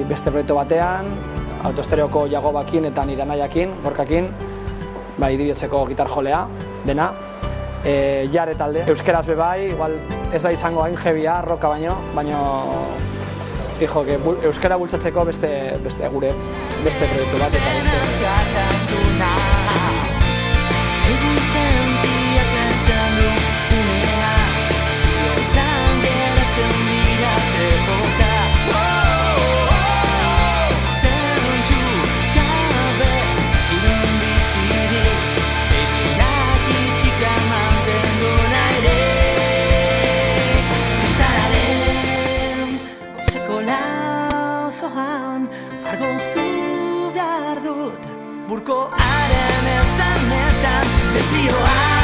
beste proiektu batean, Autostereoko Jagobakin eta nire anaiakin, Gorkakin, Idibiotzeko gitar jolea, dena. Jare talde, euskeraz bebai, igual ez da izango hain jebia, roka baino fijo, euskara bultzatzeko beste gure beste proiektu bat eta argoztu behar dut burko haren ezanetan desioa.